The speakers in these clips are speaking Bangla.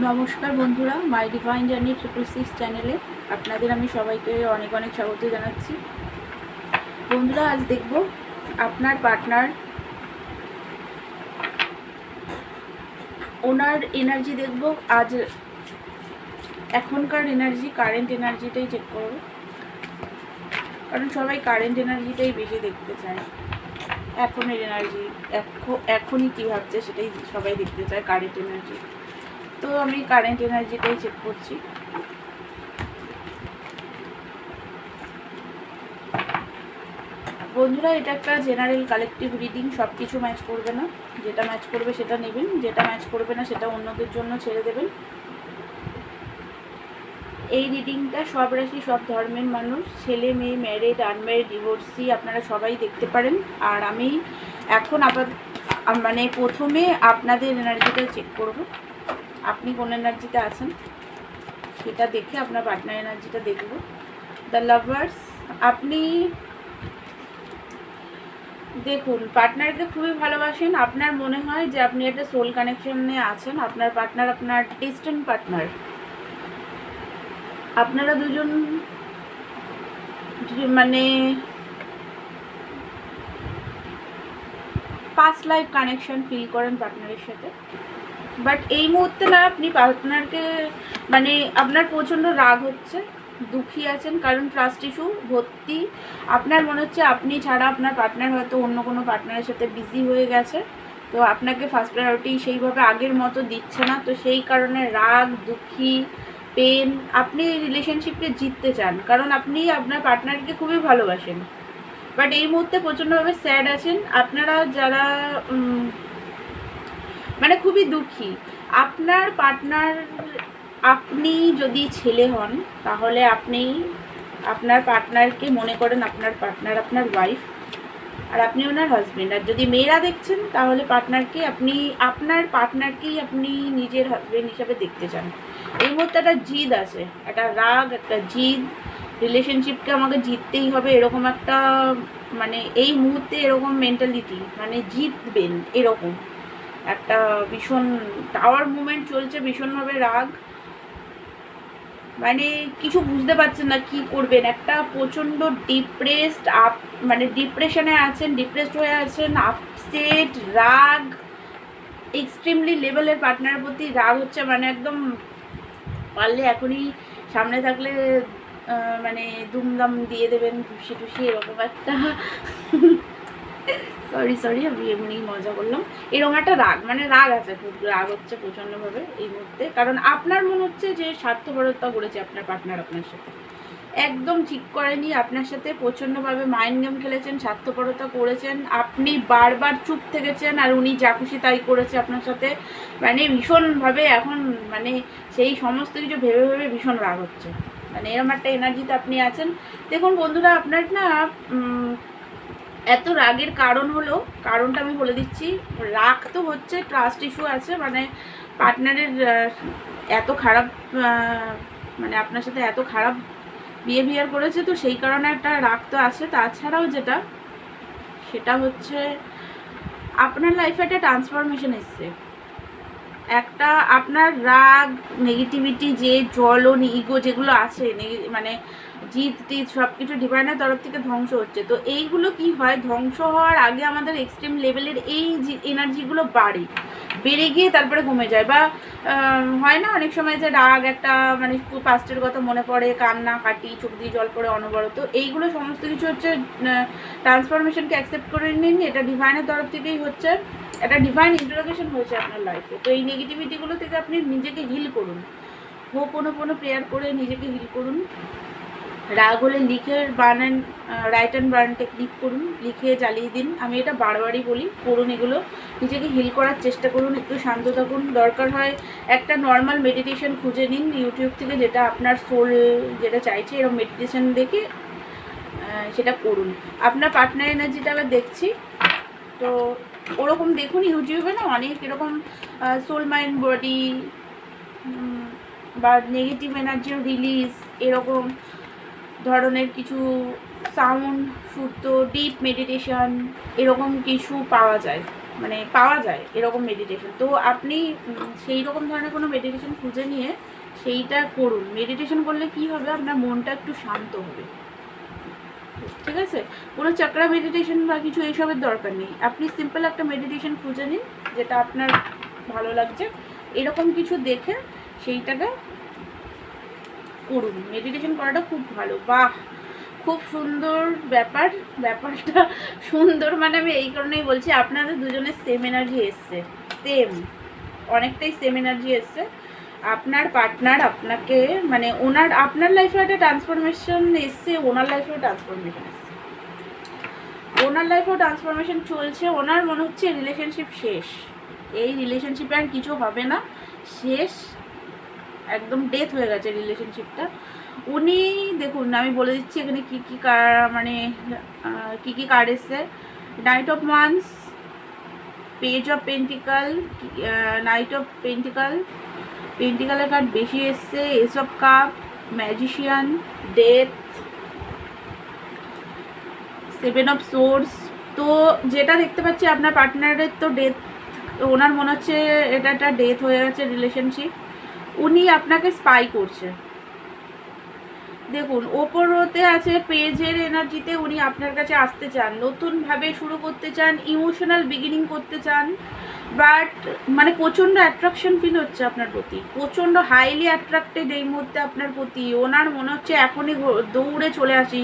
নমস্কার বন্ধুরা, মাই ডিভাইন জার্নি 666 চ্যানেলে আপনাদের আমি সবাইকে অনেক অনেক স্বাগত জানাচ্ছি। বন্ধুরা, আজ দেখব আপনার পার্টনার, ওনার এনার্জি দেখব। আজ এখনকার এনার্জি, কারেন্ট এনার্জিটাই চেক করব, কারণ সবাই কারেন্ট এনার্জিটাই বেশি দেখতে চায়। এখনের এনার্জি, এখনই কী ভাবছে সেটাই সবাই দেখতে চায়, কারেন্ট এনার্জি। তো আমি কারেন্ট এনার্জিটাই চেক করছি। বন্ধুরা, এটা একটা জেনারেল কালেকটিভ রিডিং, সব কিছু ম্যাচ করবে না। যেটা ম্যাচ করবে সেটা নেবেন, যেটা ম্যাচ করবে না সেটা অন্যদের জন্য ছেড়ে দেবেন। এই রিডিংটা সব রাশি, সব ধর্মের মানুষ, ছেলে মেয়ে, ম্যারিড, আনম্যারিড, ডিভোর্সি, আপনারা সবাই দেখতে পারেন। আর আমি এখন মানে প্রথমে আপনাদের এনার্জিটা চেক করব। আপনি কোন এনার্জিতে আছেন সেটা দেখে আপনার পার্টনার এনার্জিটা দেখব। দ্য লাভার্স, আপনি দেখুন, পার্টনারকে খুবই ভালোবাসেন। আপনার মনে হয় যে আপনি একটা সোল কানেকশনে আছেন। আপনার পার্টনার আপনার ডিস্টেন্ট পার্টনার। আপনারা দুজন মানে পাস্ট লাইফ কানেকশন ফিল করেন পার্টনারের সাথে। বাট এই মুহূর্তে না, আপনি পার্টনারকে মানে আপনার প্রচণ্ড রাগ হচ্ছে, দুঃখী আছেন, কারণ ট্রাস্ট ইস্যু ভর্তি। আপনার মনে হচ্ছে আপনি ছাড়া আপনার পার্টনার হয়তো অন্য কোনো পার্টনারের সাথে বিজি হয়ে গেছে, তো আপনাকে ফার্স্ট প্রায়োরিটি সেইভাবে আগের মতো দিচ্ছে না। তো সেই কারণে রাগ, দুঃখী, পেন। আপনি রিলেশনশিপকে জিততে চান, কারণ আপনি আপনার পার্টনারকে খুবই ভালোবাসেন। বাট এই মুহূর্তে প্রচণ্ডভাবে স্যাড আছেন। আপনারা যারা মানে খুবই দুঃখী। আপনার পার্টনার, আপনি যদি ছেলে হন তাহলে আপনি আপনার পার্টনারকে মনে করেন আপনার পার্টনার, আপনার ওয়াইফ, আর আপনি ওনার হাজব্যান্ড। আর যদি মেয়েরা দেখছেন তাহলে পার্টনারকে আপনি, আপনার পার্টনারকেই আপনি নিজের হাজব্যান্ড হিসাবে দেখতে চান। এই মুহূর্তে একটা জিদ আছে, একটা রাগ, একটা জিদ। রিলেশনশিপকে আমাকে জিততেই হবে, এরকম একটা মানে এই মুহূর্তে এরকম মেন্টালিটি, মানে জিতবেন এরকম একটা ভীষণ টাওয়ার মুভমেন্ট চলছে, ভীষণভাবে রাগ, মানে কিছু বুঝতে পারছেন না কি করবেন। একটা প্রচণ্ড ডিপ্রেসড, মানে ডিপ্রেশনে আছেন, ডিপ্রেসড হয়ে আছেন, আপসেট, রাগ, এক্সট্রিমলি লেভেলের পার্টনারের প্রতি রাগ হচ্ছে, মানে একদম পারলে এখনই সামনে থাকলে মানে দুমদাম দিয়ে দেবেন, খুশি টুসি, এরকম একটা সরি আমি এমনি মজা করলাম। এরকম একটা রাগ, মানে রাগ আছে, খুব রাগ হচ্ছে প্রচণ্ডভাবে এই মুহূর্তে। কারণ আপনার মনে হচ্ছে যে স্বার্থপরতা করেছে আপনার পার্টনার আপনার সাথে, একদম ঠিক করেনি। আপনার সাথে প্রচণ্ডভাবে মাইন্ড গেম খেলেছেন, স্বার্থপরতা করেছেন। আপনি বারবার চুপ থেকেছেন আর উনি যা খুশি তাই করেছে আপনার সাথে, মানে ভীষণভাবে এখন মানে সেই সমস্ত কিছু ভেবে ভেবে ভীষণ রাগ হচ্ছে। মানে এরকম একটা এনার্জিতে আপনি আছেন। দেখুন বন্ধুরা, আপনার না এত রাগের কারণ হলো, কারণটা আমি বলে দিচ্ছি। রাগ তো হচ্ছে, ট্রাস্ট ইস্যু আছে, মানে পার্টনারের এত খারাপ, মানে আপনার সাথে এত খারাপ বিহেভিয়ার করেছে, তো সেই কারণে একটা রাগ তো আছে। তাছাড়াও যেটা, সেটা হচ্ছে আপনার লাইফে একটা ট্রান্সফরমেশন এসছে। একটা আপনার রাগ, নেগেটিভিটি, যে জ্বলন, ইগো যেগুলো আছে, মানে জিদ টিদ সব কিছু ডিভাইনের তরফ থেকে ধ্বংস হচ্ছে। তো এইগুলো কি হয়, ধ্বংস হওয়ার আগে আমাদের এক্সট্রিম লেভেলের এই এনার্জিগুলো বেড়ে গিয়ে তারপরে কমে যায়। বা হয় না অনেক সময় যে রাগ একটা মানে পাস্টের কথা মনে পড়ে, কান্না কাটি, চোখ দিয়ে জল পড়ে অনবরত, এইগুলো সমস্ত কিছু হচ্ছে ট্রান্সফরমেশনকে অ্যাকসেপ্ট করে নিন। এটা ডিভাইনের তরফ থেকেই হচ্ছে, একটা ডিভাইন ইন্টারোগেশন হয়েছে আপনার লাইফে। তো এই নেগেটিভিটিগুলো থেকে আপনি নিজেকে হিল করুন, হোপোনোপোনো প্রেয়ার করে নিজেকে হিল করুন। রাগ হলে লিখে বানান, রাইট অ্যান্ড বার্ন টেকনিক করুন, লিখে জ্বালিয়ে দিন। আমি এটা বারবারই বলি, করুন এগুলো, নিজেকে হিল করার চেষ্টা করুন, একটু শান্ত থাকুন। দরকার হয় একটা নর্মাল মেডিটেশন খুঁজে নিন ইউটিউব থেকে, যেটা আপনার সোল যেটা চাইছে, এরকম মেডিটেশন দেখে সেটা করুন। আপনার পার্টনার এনার্জিটা আবার দেখছি, তো ওরকম দেখুন ইউটিউবে না অনেক এরকম সোল মাইন্ড বডি বা নেগেটিভ এনার্জিও রিলিজ, এরকম ধরনের কিছু সাউন্ড, সুতো, ডিপ মেডিটেশন, এরকম কিছু পাওয়া যায়। মানে পাওয়া যায় এরকম মেডিটেশন। তো আপনি সেই রকম ধরনের কোনো মেডিটেশন খুঁজে নিয়ে সেইটা করুন। মেডিটেশন করলে কি হবে, আপনার মনটা একটু শান্ত হবে, ঠিক আছে? কোনো চক্রা মেডিটেশন বা কিছু এইসবের দরকার নেই। আপনি সিম্পল একটা মেডিটেশন খুঁজে নিন যেটা আপনার ভালো লাগছে, এরকম কিছু দেখে সেইটাকে করুন। মেডিটেশন করাটা খুব ভালো। বাহ, খুব সুন্দর ব্যাপারটা সুন্দর মানে আমি এই কারণেই বলছি, আপনাদের দুজনের সেম এনার্জি এসছে, সেম, অনেকটাই সেম এনার্জি এসছে। আপনার পার্টনার আপনাকে মানে আপনার লাইফে একটা ট্রান্সফরমেশন এসছে, ওনার লাইফেও ট্রান্সফরমেশন এসছে, ওনার লাইফেও ট্রান্সফরমেশন চলছে। ওনার মনে হচ্ছে রিলেশনশিপ শেষ, এই রিলেশনশিপে আর কিছু হবে না, শেষ, একদম ডেথ হয়ে গেছে রিলেশনশিপটা। উনি দেখুন, আমি বলে দিচ্ছি এখানে কী কী মানে কী কী কার্ড এসছে। Knight of wands, page of pentacles, knight of পেন্টিকালের কার্ড বেশি এসছে, ace of cups, magician, death, seven of swords. তো যেটা দেখতে পাচ্ছি আপনার পার্টনারের তো ডেথ, ওনার মনে হচ্ছে এটা একটা ডেথ হয়ে গেছে রিলেশনশিপ। উনি আপনাকে স্পাই করছে। দেখুন ওপরতে আছে পেজের এনার্জিতে, উনি আপনার কাছে আসতে চান, নতুনভাবে শুরু করতে চান, ইমোশনাল বিগিনিং করতে চান, বাট মানে প্রচণ্ড অ্যাট্রাকশন ফিল হচ্ছে আপনার প্রতি, প্রচণ্ড হাইলি অ্যাট্রাক্টেড এই মুহূর্তে আপনার প্রতি। ওনার মনে হচ্ছে এখনই দৌড়ে চলে আসি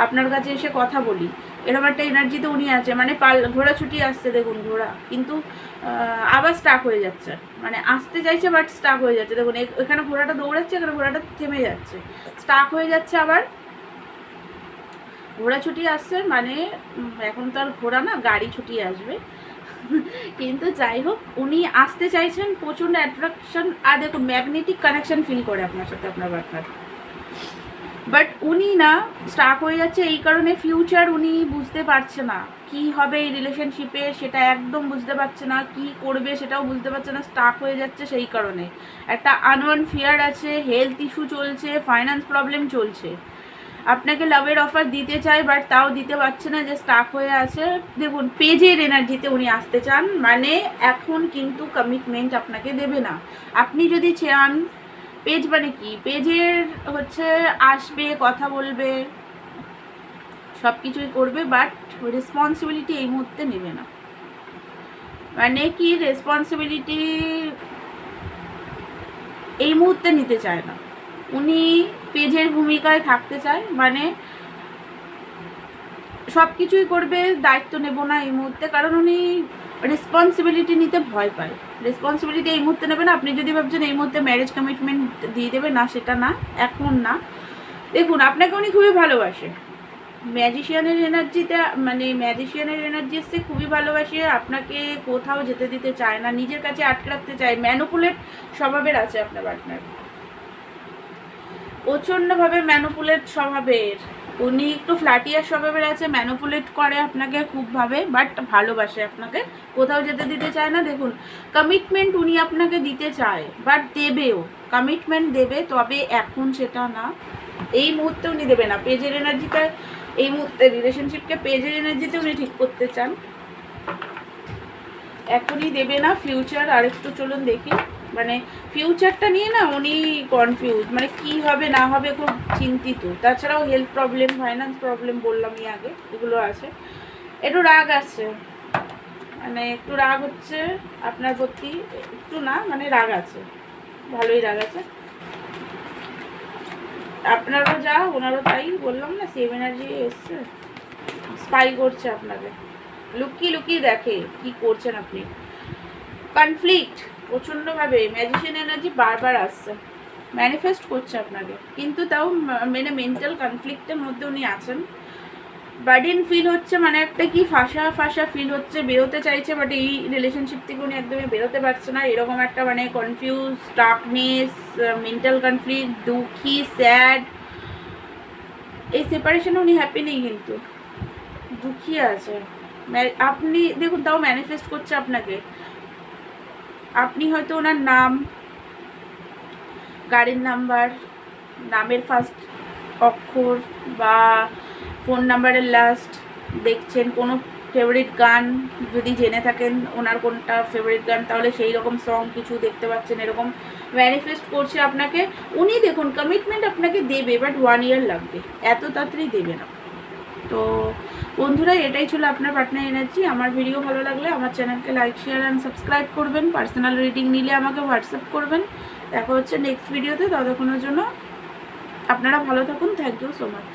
আপনার কাছে এসে কথা বলি, এরকম একটা এনার্জিতে উনি আছে। মানে ঘোড়া ছুটি আসছে, দেখুন ঘোড়া, কিন্তু আবার স্টাক হয়ে যাচ্ছে, মানে আসতে চাইছে বাট স্টাক হয়ে যাচ্ছে। দেখুন এখানে ঘোড়াটা দৌড়াচ্ছে, এখানে ঘোড়াটা থেমে যাচ্ছে, স্টাক হয়ে যাচ্ছে, আবার ঘোড়া ছুটি আসছে। মানে এখন তো আর ঘোড়া না, গাড়ি ছুটি আসবে। কিন্তু যাই হোক, উনি আসতে চাইছেন, প্রচণ্ড অ্যাট্রাকশন, আর দেখুন ম্যাগনেটিক কানেকশন ফিল করে আপনার সাথে আপনার পার্টনার। বাট উনি না স্টাক হয়ে যাচ্ছে এই কারণে, ফিউচার উনি বুঝতে পারছে না কি হবে এই রিলেশনশিপে, সেটা একদম বুঝতে পারছে না, কি করবে সেটাও বুঝতে পারছে না, স্টাক হয়ে যাচ্ছে। সেই কারণে একটা আনওয়ান ফিয়ার আছে, হেলথ ইস্যু চলছে, ফাইন্যান্স প্রবলেম চলছে। আপনাকে লাভের অফার দিতে চায় বাট তাও দিতে পারছে না, যে স্টাক হয়ে আছে। দেখুন পেজের এনার্জিতে উনি আসতে চান, মানে এখন কিন্তু কমিটমেন্ট আপনাকে দেবে না। আপনি যদি চান, পেজ মানে কি, পেজের হচ্ছে আসবে, কথা বলবে, সব কিছুই করবে, বাট রেসপন্সিবিলিটি এই মুহূর্তে নেবে না। মানে কি, রেসপন্সিবিলিটি এই মুহূর্তে নিতে চায় না, উনি পেজের ভূমিকায় থাকতে চায়, মানে সব কিছুই করবে, দায়িত্ব নেব না এই মুহূর্তে, কারণ উনি রেসপন্সিবিলিটি নিতে ভয় পায়। রেসপন্সিবিলিটি এই মুহূর্তে নেবে না। আপনি যদি ভাবছেন এই মুহূর্তে ম্যারেজ কমিটমেন্ট দিয়ে দেবে, না সেটা না, এখন না। দেখুন আপনাকে উনি খুবই ভালোবাসে, ম্যাজিশিয়ানের এনার্জিতে, মানে ম্যাজিশিয়ানের এনার্জি এসছে, খুবই ভালোবাসে আপনাকে, কোথাও যেতে দিতে চায় না, নিজের কাছে আটকে রাখতে চায়। ম্যানুপুলেট স্বভাবের আছে আপনার পার্টনার, প্রচণ্ডভাবে ম্যানুপুলেট স্বভাবের। উনি একটু ফ্ল্যাটিয়ার স্বভাবের আছে, ম্যানুপুলেট করে আপনাকে খুবভাবে, বাট ভালোবাসে আপনাকে, কোথাও যেতে দিতে চায় না। দেখুন কমিটমেন্ট উনি আপনাকে দিতে চায়, বাট দেবেও, কমিটমেন্ট দেবে, তবে এখন সেটা না, এই মুহূর্তে উনি দেবে না। পেজের এনার্জিটা এই মুহূর্তে রিলেশনশিপকে পেজের এনার্জিতে উনি ঠিক করতে চান, এখনই দেবে না। ফিউচার আরেকটু চলুন দেখি, মানে ফিউচারটা নিয়ে না উনি কনফিউজ, মানে কি হবে না হবে খুব চিন্তিত। তাছাড়াও হেলথ প্রবলেম, ফাইন্যান্স প্রবলেম বললামই আগে, এগুলো আছে। একটু রাগ আছে, মানে একটু রাগ হচ্ছে আপনার প্রতি, একটু না মানে রাগ আছে, ভালোই রাগ আছে। আপনারও যা ওনারও তাই, বললাম না সেম এনার্জি এসছে, স্পাই করছে আপনাকে, লুকিয়ে লুকিয়ে দেখে কি করছেন আপনি। কনফ্লিক্ট প্রচণ্ডভাবে, ম্যাজিশিয়ান এনার্জি বারবার আসছে, ম্যানিফেস্ট করছে আপনাকে, কিন্তু তাও মানে মেন্টাল কনফ্লিক্টের মধ্যে উনি আছেন। বার্ডেন ফিল হচ্ছে, মানে একটা কি ফাঁসা ফাঁসা ফিল হচ্ছে, বেরোতে চাইছে, বাট এই রিলেশনশিপ থেকে উনি একদমই বেরোতে পারছে না, এরকম একটা মানে কনফিউজ, ডার্কনেস, মেন্টাল কনফ্লিক্ট, দুঃখী, স্যাড। এই সেপারেশনে উনি হ্যাপি নেই, কিন্তু দুঃখী আছে। আপনি দেখুন তাও ম্যানিফেস্ট করছে আপনাকে, আপনি হয়তো ওনার নাম, গাড়ির নাম্বার, নামের ফার্স্ট অক্ষর বা ফোন নাম্বারের লাস্ট দেখছেন, কোনো ফেভারিট গান যদি জেনে থাকেন ওনার কোনটা ফেভারিট গান, তাহলে সেই রকম সং কিছু দেখতে পাচ্ছেন। এরকম ম্যানিফেস্ট করছে আপনাকে উনি। দেখুন কমিটমেন্ট আপনাকে দেবে, বাট 1 ইয়ার লাগবে, এত তাড়াতাড়ি দেবে না। তো বন্ধুরা, এটাই ছিল আপনার পার্টনার এনার্জি। আমার ভিডিও ভালো লাগলে আমার চ্যানেলকে লাইক, শেয়ার অ্যান্ড সাবস্ক্রাইব করবেন। পার্সোনাল রিডিং নিলে আমাকে হোয়াটসঅ্যাপ করবেন। দেখা হচ্ছে নেক্সট ভিডিওতে। ততক্ষণের জন্য আপনারা ভালো থাকুন। Thank you so much.